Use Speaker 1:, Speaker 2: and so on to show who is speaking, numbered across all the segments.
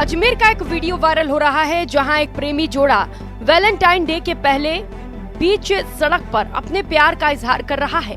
Speaker 1: अजमेर का एक video viral हो रहा है जहां एक प्रेमी जोड़ा वैलेंटाइन डे के पहले बीच सड़क पर अपने प्यार का इजहार कर रहा है।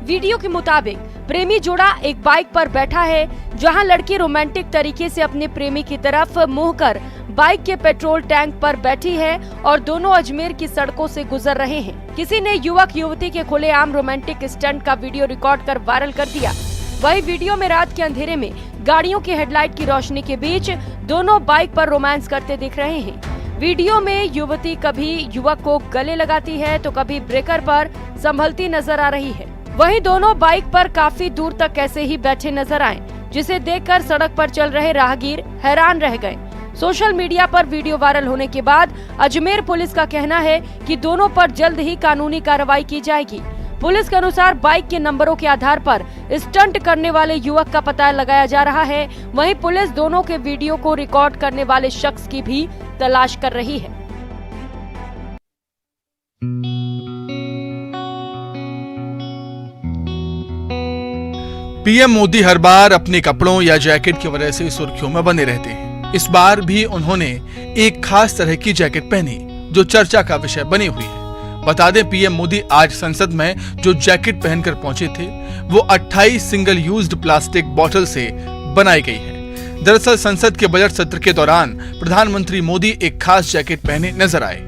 Speaker 1: वीडियो के मुताबिक प्रेमी जोड़ा एक बाइक पर बैठा है जहां लड़की रोमांटिक तरीके से अपने प्रेमी की तरफ मुंह कर बाइक के पेट्रोल टैंक पर बैठी है और दोनों अजमेर की सड़कों से गुजर रहे हैं। किसी ने युवक युवती के खुलेआम रोमांटिक स्टंट का वीडियो रिकॉर्ड कर वायरल कर दिया। वही वीडियो में रात के अंधेरे में गाड़ियों की हेडलाइट की रोशनी के बीच दोनों बाइक पर रोमांस करते दिख रहे हैं। वीडियो में युवती कभी युवक को गले लगाती है तो कभी ब्रेकर पर संभलती नजर आ रही है। वहीं दोनों बाइक पर काफी दूर तक ऐसे ही बैठे नजर आए, जिसे देखकर सड़क पर चल रहे राहगीर हैरान रह गए। सोशल मीडिया पर वीडियो वायरल होने के बाद अजमेर पुलिस का कहना है कि दोनों पर जल्द ही कानूनी कार्रवाई की जाएगी। पुलिस के अनुसार बाइक के नंबरों के आधार पर स्टंट करने वाले युवक का पता लगाया जा रहा है। वहीं पुलिस दोनों के वीडियो को रिकॉर्ड करने वाले शख्स की भी तलाश कर रही है।
Speaker 2: पीएम मोदी हर बार अपने कपड़ों या जैकेट की वजह से सुर्खियों में बने रहते हैं। इस बार भी उन्होंने एक खास तरह की जैकेट पहनी जो चर्चा का विषय बनी हुई है। बता दें, पीएम मोदी आज संसद में जो जैकेट पहनकर पहुंचे थे वो 28 सिंगल यूज्ड प्लास्टिक बोतल से बनाई गई है। दरअसल संसद के बजट सत्र के दौरान प्रधानमंत्री मोदी एक खास जैकेट पहने नजर आए।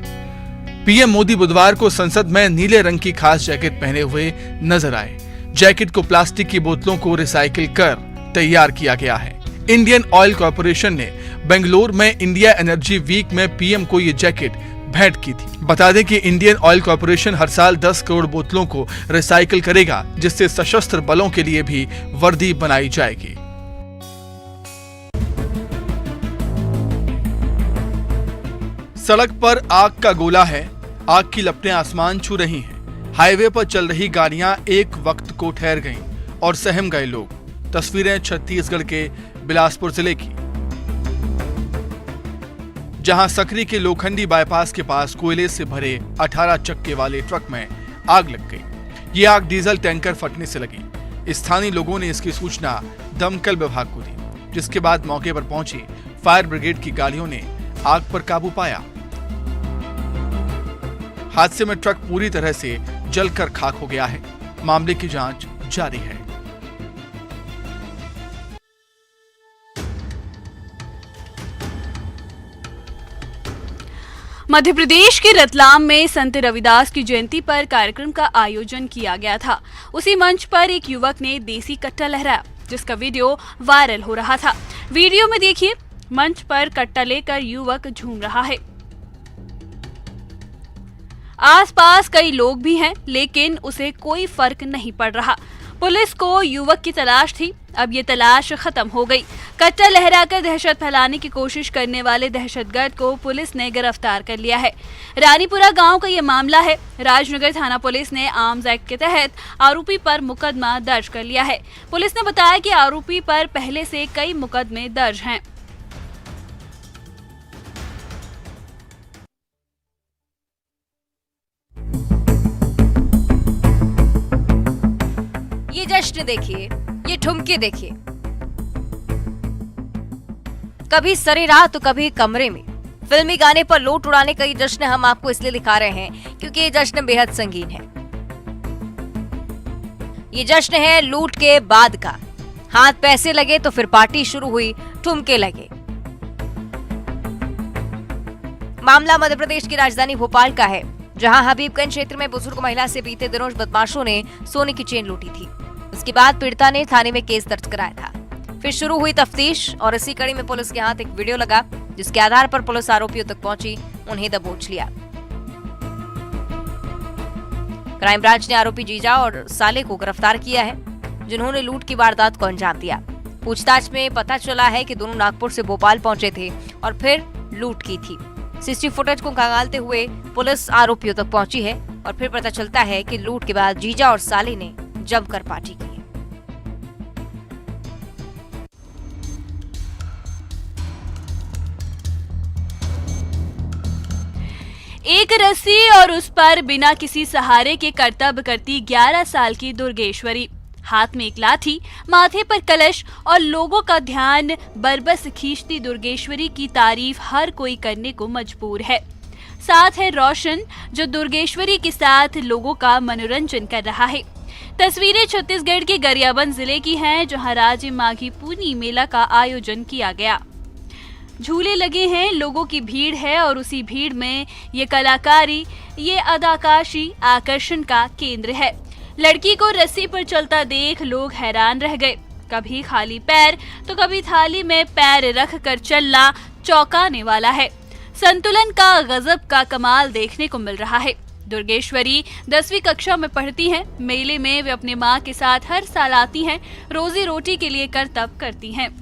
Speaker 2: पीएम मोदी बुधवार को संसद में नीले रंग की खास जैकेट पहने हुए नजर आए। जैकेट को प्लास्टिक की बोतलों को रिसाइकिल कर तैयार किया गया है। इंडियन ऑयल कॉर्पोरेशन ने बेंगलुरु में इंडिया एनर्जी वीक में पीएम को ये जैकेट भेंट की थी। बता दें कि इंडियन ऑयल कॉर्पोरेशन हर साल 10 करोड़ बोतलों को रिसाइकिल करेगा, जिससे सशस्त्र बलों के लिए भी वर्दी बनाई जाएगी। सड़क पर आग का गोला है, आग की लपटें आसमान छू रही हैं। हाईवे पर चल रही गाड़ियां एक वक्त को ठहर गईं और सहम गए लोग। तस्वीरें छत्तीसगढ़ के बिलासपुर जिले की, जहां सकरी के लोखंडी बाईपास के पास कोयले से भरे 18 चक्के वाले ट्रक में आग लग गई। ये आग डीजल टैंकर फटने से लगी। स्थानीय लोगों ने इसकी सूचना दमकल विभाग को दी, जिसके बाद मौके पर पहुंची फायर ब्रिगेड की गाड़ियों ने आग पर काबू पाया। हादसे में ट्रक पूरी तरह से जलकर खाक हो गया है। मामले की जांच जारी है।
Speaker 3: मध्य प्रदेश के रतलाम में संत रविदास की जयंती पर कार्यक्रम का आयोजन किया गया था। उसी मंच पर एक युवक ने देसी कट्टा लहराया, जिसका वीडियो वायरल हो रहा था। वीडियो में देखिए, मंच पर कट्टा लेकर युवक झूम रहा है। आसपास कई लोग भी हैं, लेकिन उसे कोई फर्क नहीं पड़ रहा। पुलिस को युवक की तलाश थी, अब ये तलाश खत्म हो गई। कट्टा लहराकर दहशत फैलाने की कोशिश करने वाले दहशतगर्द को पुलिस ने गिरफ्तार कर लिया है। रानीपुरा गांव का ये मामला है। राजनगर थाना पुलिस ने आर्म्स एक्ट के तहत आरोपी पर मुकदमा दर्ज कर लिया है। पुलिस ने बताया कि आरोपी पर पहले से कई मुकदमे दर्ज हैं।
Speaker 4: ये जश्न देखिए, ये ठुमके देखिए, कभी सरे राह तो कभी कमरे में। फिल्मी गाने पर लूट उड़ाने का ये जश्न हम आपको इसलिए दिखा रहे हैं क्योंकि ये जश्न बेहद संगीन है। ये जश्न है लूट के बाद का। हाथ पैसे लगे तो फिर पार्टी शुरू हुई, ठुमके लगे। मामला मध्य प्रदेश की राजधानी भोपाल का है, जहां हबीबगंज क्षेत्र में बुजुर्ग महिला से बीते दिनों बदमाशों ने सोने की चेन लूटी थी। उसके बाद पीड़िता ने थाने में केस दर्ज कराया था। फिर शुरू हुई तफ्तीश और इसी कड़ी में पुलिस के हाथ एक वीडियो लगा, जिसके आधार पर पुलिस आरोपियों तक पहुंची, उन्हें दबोच लिया। क्राइम ब्रांच ने आरोपी जीजा और साले को गिरफ्तार किया है, जिन्होंने लूट की वारदात को अंजाम दिया। पूछताछ में पता चला है कि दोनों नागपुर से भोपाल पहुंचे थे और फिर लूट की थी। सीसीटीवी फुटेज को खंगालते हुए पुलिस आरोपियों तक पहुंची है और फिर पता चलता है कि लूट के बाद जीजा और साले ने जमकर पार्टी की है।
Speaker 3: एक रस्सी और उस पर बिना किसी सहारे के करतब करती 11 साल की दुर्गेश्वरी। हाथ में एक लाठी, माथे पर कलश और लोगों का ध्यान बरबस खींचती दुर्गेश्वरी की तारीफ हर कोई करने को मजबूर है। साथ है रोशन, जो दुर्गेश्वरी के साथ लोगों का मनोरंजन कर रहा है। तस्वीरें छत्तीसगढ़ के गरियाबंद जिले की हैं, जहां राज्य माघी पूर्णी मेला का आयोजन किया गया। झूले लगे हैं, लोगों की भीड़ है और उसी भीड़ में ये कलाकारी, ये अदाकाशी आकर्षण का केंद्र है। लड़की को रस्सी पर चलता देख लोग हैरान रह गए। कभी खाली पैर तो कभी थाली में पैर रख कर चलना चौंकाने वाला है। संतुलन का गजब का कमाल देखने को मिल रहा है। दुर्गेश्वरी 10वीं कक्षा में पढ़ती हैं। मेले में वे अपने मां के साथ हर साल आती हैं, रोजी रोटी के लिए करतब करती हैं।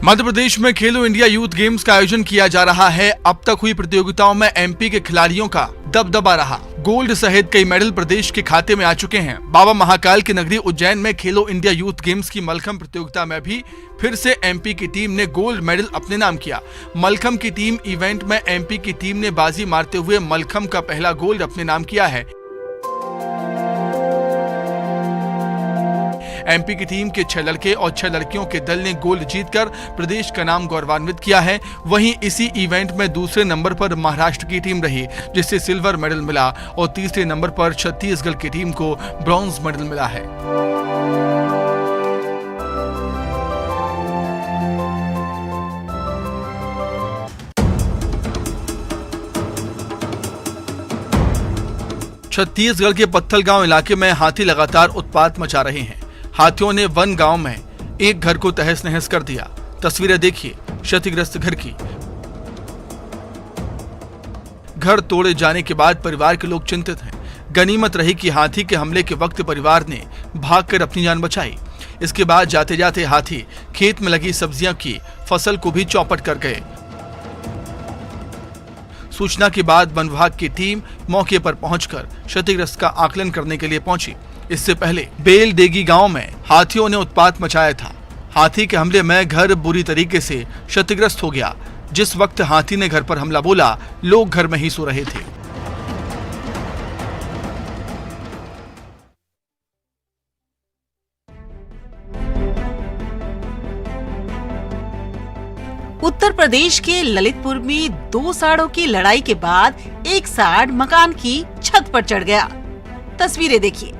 Speaker 2: मध्य प्रदेश में खेलो इंडिया यूथ गेम्स का आयोजन किया जा रहा है। अब तक हुई प्रतियोगिताओं में एमपी के खिलाड़ियों का दबदबा रहा। गोल्ड सहित कई मेडल प्रदेश के खाते में आ चुके हैं। बाबा महाकाल की नगरी उज्जैन में खेलो इंडिया यूथ गेम्स की मलखंभ प्रतियोगिता में भी फिर से एमपी की टीम ने गोल्ड मेडल अपने नाम किया। मलखंभ की टीम इवेंट में एमपी की टीम ने बाजी मारते हुए मलखंभ का पहला गोल्ड अपने नाम किया है। एमपी की टीम के 6 लड़के और 6 लड़कियों के दल ने गोल्ड जीतकर प्रदेश का नाम गौरवान्वित किया है। वहीं इसी इवेंट में दूसरे नंबर पर महाराष्ट्र की टीम रही, जिससे सिल्वर मेडल मिला, और तीसरे नंबर पर छत्तीसगढ़ की टीम को ब्रॉन्ज मेडल मिला है। छत्तीसगढ़ के पत्थलगांव इलाके में हाथी लगातार उत्पात मचा रहे हैं। हाथियों ने वन गांव में एक घर को तहस नहस कर दिया। तस्वीरें देखिए क्षतिग्रस्त घर की। घर तोड़े जाने के बाद परिवार के लोग चिंतित हैं। गनीमत रही कि हाथी के हमले के वक्त परिवार ने भागकर अपनी जान बचाई। इसके बाद जाते जाते हाथी खेत में लगी सब्जियां की फसल को भी चौपट कर गए। सूचना के बाद वन विभाग की टीम मौके पर पहुंचकर क्षतिग्रस्त का आकलन करने के लिए पहुंची। इससे पहले बेलडेगी गांव में हाथियों ने उत्पात मचाया था। हाथी के हमले में घर बुरी तरीके से क्षतिग्रस्त हो गया। जिस वक्त हाथी ने घर पर हमला बोला, लोग घर में ही सो रहे थे।
Speaker 5: उत्तर प्रदेश के ललितपुर में 2 सांडों की लड़ाई के बाद एक सांड मकान की छत पर चढ़ गया। तस्वीरें देखिए।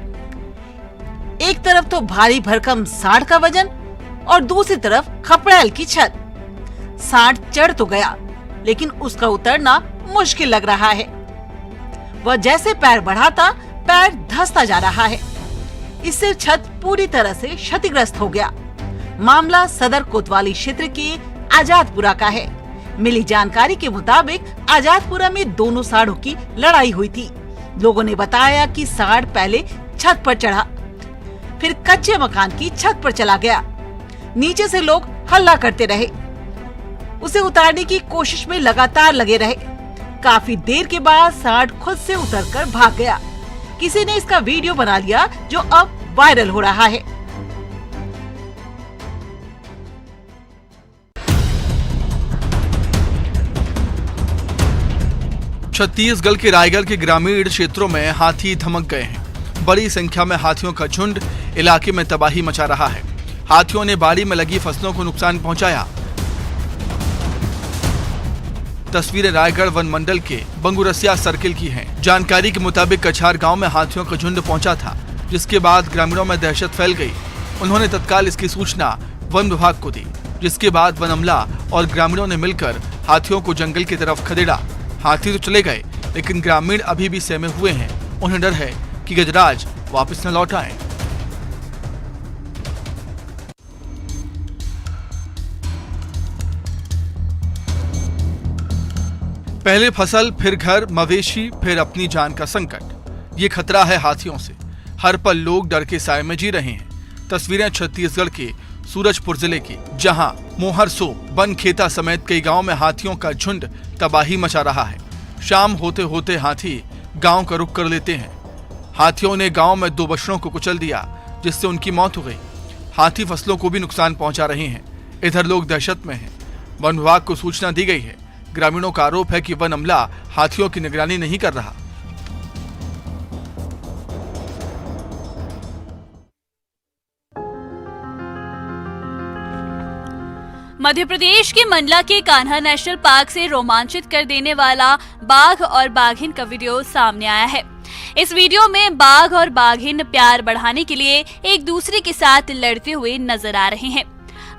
Speaker 5: एक तरफ तो भारी भरकम सांड का वजन और दूसरी तरफ खपड़ेल की छत। सांड चढ़ तो गया, लेकिन उसका उतरना मुश्किल लग रहा है। वह जैसे पैर बढ़ाता, पैर धंसता जा रहा है। इससे छत पूरी तरह से क्षतिग्रस्त हो गया। मामला सदर कोतवाली क्षेत्र के आजादपुरा का है। मिली जानकारी के मुताबिक आजादपुरा में दोनों सांडों की लड़ाई हुई थी। लोगों ने बताया कि सांड पहले छत पर चढ़ा, फिर कच्चे मकान की छत पर चला गया। नीचे से लोग हल्ला करते रहे, उसे उतारने की कोशिश में लगातार लगे रहे। काफी देर के बाद सांड खुद से उतरकर भाग गया। किसी ने इसका वीडियो बना लिया, जो अब वायरल हो रहा है।
Speaker 2: छत्तीसगढ़ के रायगढ़ के ग्रामीण क्षेत्रों में हाथी धमक गए हैं। बड़ी संख्या में हाथियों का झुंड इलाके में तबाही मचा रहा है। हाथियों ने बाड़ी में लगी फसलों को नुकसान पहुंचाया। तस्वीरें रायगढ़ वन मंडल के बंगुरसिया सर्किल की हैं। जानकारी के मुताबिक कछार गांव में हाथियों का झुंड पहुंचा था, जिसके बाद ग्रामीणों में दहशत फैल गई। उन्होंने तत्काल इसकी सूचना वन विभाग को दी, जिसके बाद वन अमला और ग्रामीणों ने मिलकर हाथियों को जंगल की तरफ खदेड़ा। हाथी तो चले गए, लेकिन ग्रामीण अभी भी सहमे हुए हैं। उन्हें डर है कि गजराज वापस न लौट आए। पहले फसल, फिर घर, मवेशी, फिर अपनी जान का संकट। ये खतरा है हाथियों से। हर पल लोग डर के साए में जी रहे हैं। तस्वीरें छत्तीसगढ़ के सूरजपुर जिले की, जहां मोहरसो, बनखेता समेत कई गांव में हाथियों का झुंड तबाही मचा रहा है। शाम होते होते हाथी गांव का रुख कर लेते हैं। हाथियों ने गांव में 2 बछड़ों को कुचल दिया, जिससे उनकी मौत हो गई। हाथी फसलों को भी नुकसान पहुंचा रहे हैं। इधर लोग दहशत में हैं। वन विभाग को सूचना दी गई है। ग्रामीणों का आरोप है कि वन अमला हाथियों की निगरानी नहीं कर रहा।
Speaker 3: मध्य प्रदेश के मंडला के कान्हा नेशनल पार्क से रोमांचित कर देने वाला बाघ और बाघिन का वीडियो सामने आया है। इस वीडियो में बाघ और बाघिन प्यार बढ़ाने के लिए एक दूसरे के साथ लड़ते हुए नजर आ रहे हैं।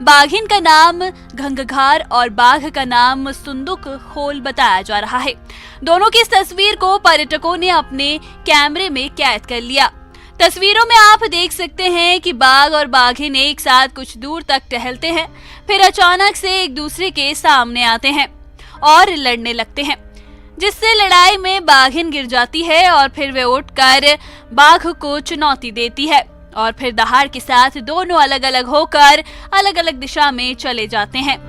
Speaker 3: बाघिन का नाम घंघघार और बाघ का नाम सुंदुक खोल बताया जा रहा है। दोनों की इस तस्वीर को पर्यटकों ने अपने कैमरे में कैद कर लिया। तस्वीरों में आप देख सकते हैं कि बाघ और बाघिन एक साथ कुछ दूर तक टहलते हैं, फिर अचानक से एक दूसरे के सामने आते हैं और लड़ने लगते हैं, जिससे लड़ाई में बाघिन गिर जाती है और फिर वे उठकर बाघ को चुनौती देती है और फिर दहाड़ के साथ दोनों अलग अलग होकर अलग अलग दिशा में चले जाते हैं।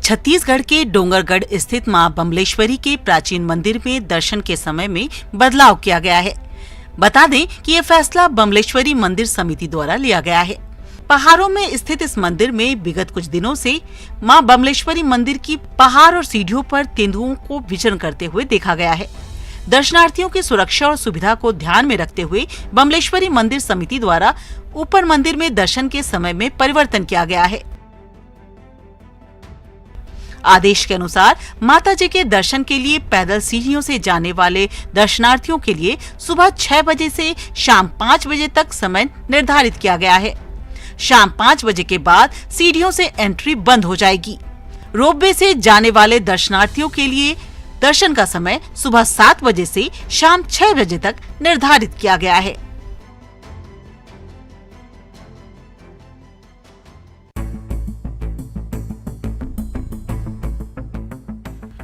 Speaker 5: छत्तीसगढ़ के डोंगरगढ़ स्थित मां बमलेश्वरी के प्राचीन मंदिर में दर्शन के समय में बदलाव किया गया है। बता दें कि यह फैसला बमलेश्वरी मंदिर समिति द्वारा लिया गया है। पहाड़ों में स्थित इस मंदिर में विगत कुछ दिनों से मां बमलेश्वरी मंदिर की पहाड़ और सीढ़ियों पर तेंदुओं को विचरण करते हुए देखा गया है। दर्शनार्थियों की सुरक्षा और सुविधा को ध्यान में रखते हुए बमलेश्वरी मंदिर समिति द्वारा ऊपर मंदिर में दर्शन के समय में परिवर्तन किया गया है। आदेश के अनुसार माता जी के दर्शन के लिए पैदल सीढ़ियों से जाने वाले दर्शनार्थियों के लिए सुबह 6 बजे से शाम 5 बजे तक समय निर्धारित किया गया है। शाम 5 बजे के बाद सीढ़ियों से एंट्री बंद हो जाएगी। रोपवे से जाने वाले दर्शनार्थियों के लिए दर्शन का समय सुबह 7 बजे से शाम 6 बजे तक निर्धारित किया गया है।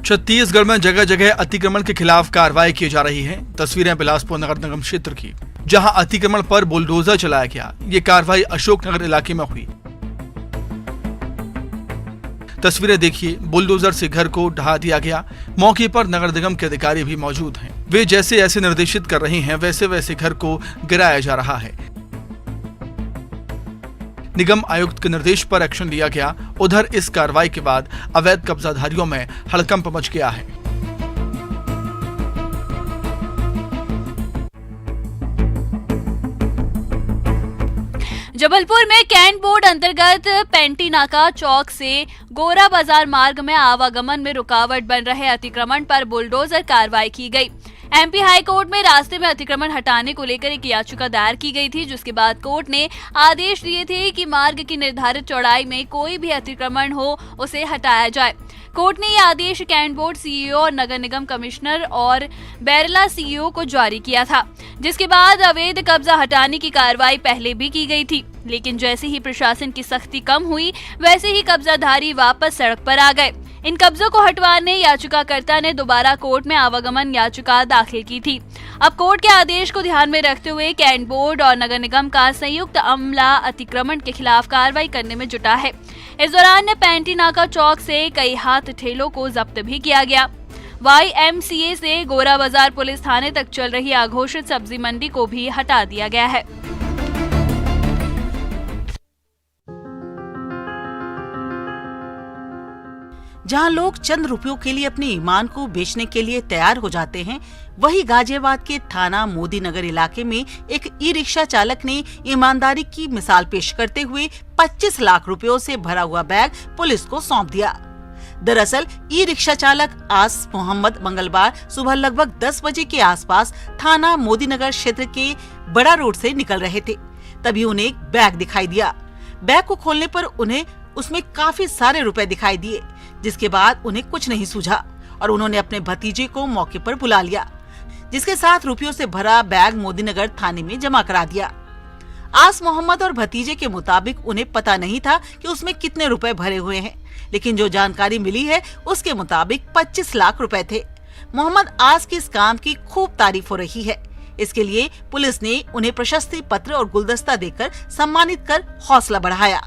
Speaker 2: छत्तीसगढ़ में जगह जगह अतिक्रमण के खिलाफ कार्रवाई की जा रही है। तस्वीरें बिलासपुर नगर निगम क्षेत्र की, जहां अतिक्रमण पर बुलडोजर चलाया गया। ये कार्रवाई अशोकनगर इलाके में हुई। तस्वीरें देखिए, बुलडोजर से घर को ढहा दिया गया। मौके पर नगर निगम के अधिकारी भी मौजूद हैं। वे जैसे ऐसे निर्देशित कर रहे हैं, वैसे वैसे घर को गिराया जा रहा है। निगम आयुक्त के निर्देश पर एक्शन लिया गया। उधर इस कार्रवाई के बाद अवैध कब्जाधारियों में हड़कंप मच गया है।
Speaker 3: जबलपुर में कैंट बोर्ड अंतर्गत पेंटीनाका चौक से गोरा बाजार मार्ग में आवागमन में रुकावट बन रहे अतिक्रमण पर बुलडोजर कार्रवाई की गई। एमपी हाई कोर्ट में रास्ते में अतिक्रमण हटाने को लेकर एक याचिका दायर की गई थी, जिसके बाद कोर्ट ने आदेश दिए थे कि मार्ग की निर्धारित चौड़ाई में कोई भी अतिक्रमण हो उसे हटाया जाए। कोर्ट ने यह आदेश कैंट बोर्ड सीईओ और नगर निगम कमिश्नर और बैरला सीईओ को जारी किया था, जिसके बाद अवैध कब्जा हटाने की कार्रवाई पहले भी की गई थी, लेकिन जैसे ही प्रशासन की सख्ती कम हुई वैसे ही कब्जाधारी वापस सड़क पर आ गए। इन कब्जों को हटवाने याचिकाकर्ता ने दोबारा कोर्ट में आवागमन याचिका दाखिल की थी। अब कोर्ट के आदेश को ध्यान में रखते हुए कैंट बोर्ड और नगर निगम का संयुक्त अमला अतिक्रमण के खिलाफ कार्रवाई करने में जुटा है। इस दौरान पेंटीनाका चौक से कई हाथ ठेलों को जब्त भी किया गया। YMCA से गोरा बाजार पुलिस थाने तक चल रही अघोषित सब्जी मंडी को भी हटा दिया गया है।
Speaker 5: जहां लोग चंद रुपयों के लिए अपने ईमान को बेचने के लिए तैयार हो जाते हैं, वहीं गाजियाबाद के थाना मोदी नगर इलाके में एक ई रिक्शा चालक ने ईमानदारी की मिसाल पेश करते हुए 25 लाख रुपयों से भरा हुआ बैग पुलिस को सौंप दिया। दरअसल ई रिक्शा चालक आस मोहम्मद मंगलवार सुबह लगभग 10 बजे के आसपास थाना मोदी नगर क्षेत्र के बड़ा रोड से निकल रहे थे। तभी उन्हें एक बैग दिखाई दिया। बैग को खोलने पर उन्हें उसमें काफी सारे रुपए दिखाई दिए, जिसके बाद उन्हें कुछ नहीं सूझा और उन्होंने अपने भतीजे को मौके पर बुला लिया, जिसके साथ रुपयों से भरा बैग मोदीनगर थाने में जमा करा दिया। आस मोहम्मद और भतीजे के मुताबिक उन्हें पता नहीं था कि उसमें कितने रुपए भरे हुए हैं, लेकिन जो जानकारी मिली है उसके मुताबिक 25 लाख रुपए थे। मोहम्मद आस की इस काम की खूब तारीफ हो रही है। इसके लिए पुलिस ने उन्हें प्रशस्ति पत्र और गुलदस्ता देकर सम्मानित कर हौसला बढ़ाया।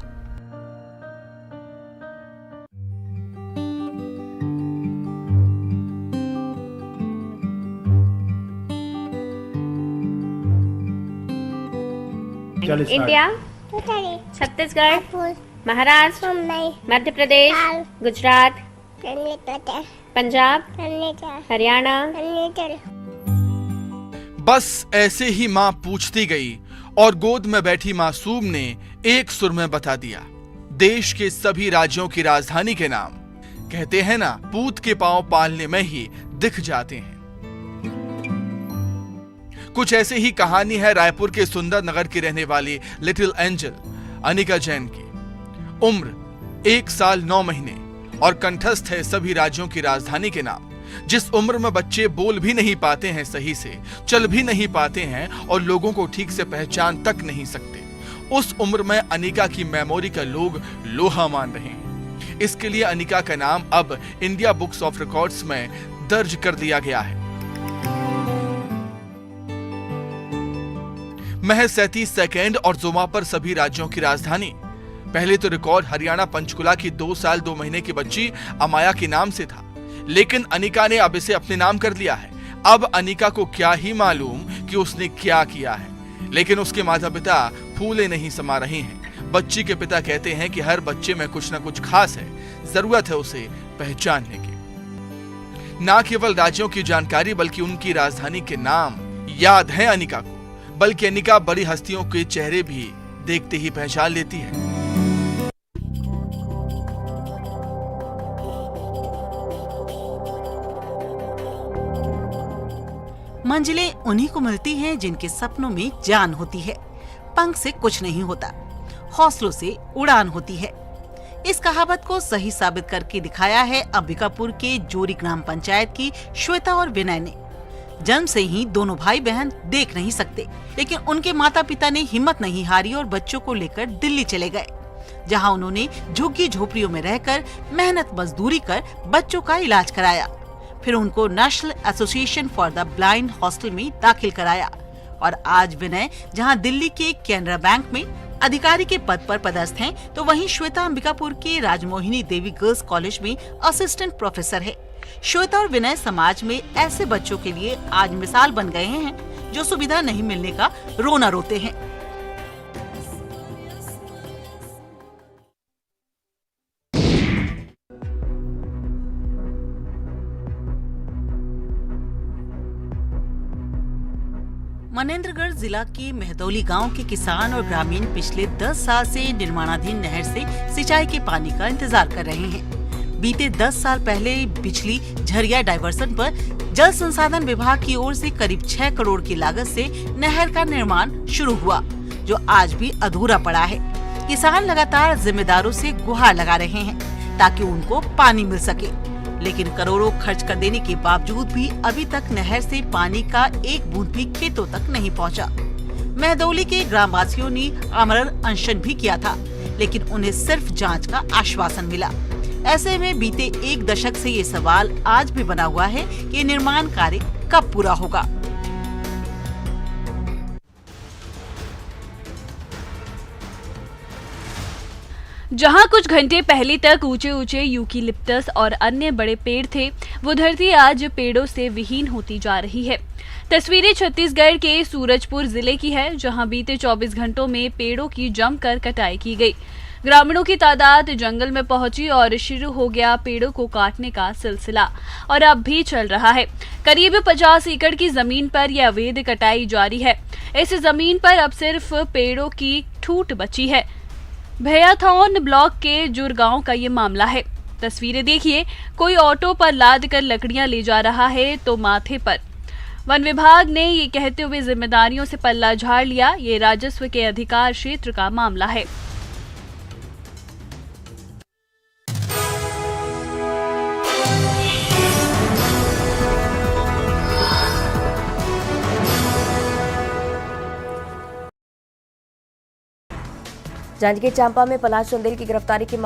Speaker 6: इंडिया, छत्तीसगढ़, महाराष्ट्र, मध्य प्रदेश, गुजरात, पंजाब, हरियाणा।
Speaker 2: बस ऐसे ही माँ पूछती गई और गोद में बैठी मासूम ने एक सुर में बता दिया देश के सभी राज्यों की राजधानी के नाम। कहते हैं ना, पूत के पांव पालने में ही दिख जाते हैं। कुछ ऐसे ही कहानी है रायपुर के सुंदर नगर की रहने वाली लिटिल एंजल अनिका जैन की। उम्र 1 साल 9 महीने और कंठस्थ है सभी राज्यों की राजधानी के नाम। जिस उम्र में बच्चे बोल भी नहीं पाते हैं सही से, चल भी नहीं पाते हैं और लोगों को ठीक से पहचान तक नहीं सकते, उस उम्र में अनिका की मेमोरी का लोग लोहा मान रहे हैं। इसके लिए अनिका का नाम अब इंडिया बुक्स ऑफ रिकॉर्ड्स में दर्ज कर दिया गया है। महज 37 सेकेंड और जुमा पर सभी राज्यों की राजधानी। पहले तो रिकॉर्ड हरियाणा पंचकुला की 2 साल 2 महीने की बच्ची अमाया के नाम से था, लेकिन अनिका ने अब इसे अपने नाम कर लिया है। अब अनिका को क्या ही मालूम कि उसने क्या किया है, लेकिन उसके माता पिता फूले नहीं समा रहे हैं। बच्ची के पिता कहते हैं कि हर बच्चे में कुछ न कुछ खास है, जरूरत है उसे पहचानने की। ना केवल राज्यों की जानकारी बल्कि उनकी राजधानी के नाम याद है अनिका को, बल्कि अनिका बड़ी हस्तियों के चेहरे भी देखते ही पहचान लेती है।
Speaker 5: मंजिलें उन्हीं को मिलती हैं जिनके सपनों में जान होती है। पंख से कुछ नहीं होता, हौसलों से उड़ान होती है। इस कहावत को सही साबित करके दिखाया है अंबिकापुर के जोरी ग्राम पंचायत की श्वेता और विनय ने। जन्म से ही दोनों भाई बहन देख नहीं सकते, लेकिन उनके माता पिता ने हिम्मत नहीं हारी और बच्चों को लेकर दिल्ली चले गए, जहां उन्होंने झुग्गी झोपड़ियों में रहकर मेहनत मजदूरी कर बच्चों का इलाज कराया। फिर उनको national association for the blind hostel में दाखिल कराया और आज विनय जहां दिल्ली के कैनरा बैंक में अधिकारी के पद पर पदस्थ हैं, तो वहीं श्वेता अंबिकापुर के राजमोहिनी देवी गर्ल्स कॉलेज में असिस्टेंट प्रोफेसर है। श्वेता और विनय समाज में ऐसे बच्चों के लिए आज मिसाल बन गए हैं जो सुविधा नहीं मिलने का रोना रोते हैं। मनेंद्रगढ़ जिला के मेहदौली गांव के किसान और ग्रामीण पिछले 10 साल से निर्माणाधीन नहर से सिंचाई के पानी का इंतजार कर रहे हैं। बीते 10 साल पहले बिजली झरिया डायवर्सन पर जल संसाधन विभाग की ओर से करीब 6 करोड़ की लागत से नहर का निर्माण शुरू हुआ, जो आज भी अधूरा पड़ा है। किसान लगातार जिम्मेदारों से गुहार लगा रहे हैं ताकि उनको पानी मिल सके, लेकिन करोड़ों खर्च कर देने के बावजूद भी अभी तक नहर से पानी का एक बूंद भी खेतों तक नहीं पहुंचा। मेहदौली के ग्रामवासियों ने आमरण अनशन भी किया था, लेकिन उन्हें सिर्फ जांच का आश्वासन मिला। ऐसे में बीते 1 दशक से ये सवाल आज भी बना हुआ है कि निर्माण कार्य कब पूरा होगा।
Speaker 3: जहां कुछ घंटे पहले तक ऊंचे ऊंचे यूकेलिप्टस और अन्य बड़े पेड़ थे, वो धरती आज पेड़ों से विहीन होती जा रही है। तस्वीरें छत्तीसगढ़ के सूरजपुर जिले की है, जहां बीते 24 घंटों में पेड़ों की जमकर कटाई की गई। ग्रामीणों की तादाद जंगल में पहुंची और शुरू हो गया पेड़ों को काटने का सिलसिला, और अब भी चल रहा है। करीब 50 एकड़ की जमीन पर यह अवैध कटाई जारी है। इस जमीन पर अब सिर्फ पेड़ों की ठूठ बची है। भैयाथौन ब्लॉक के जुरगांव का ये मामला है। तस्वीरें देखिए, कोई ऑटो पर लाद कर लकड़ियां ले जा रहा है तो माथे पर। वन विभाग ने ये कहते हुए जिम्मेदारियों से पल्ला झाड़ लिया, ये राजस्व के अधिकार क्षेत्र का मामला है।
Speaker 1: जांजगीर चांपा में पलाश चंदेल की गिरफ्तारी की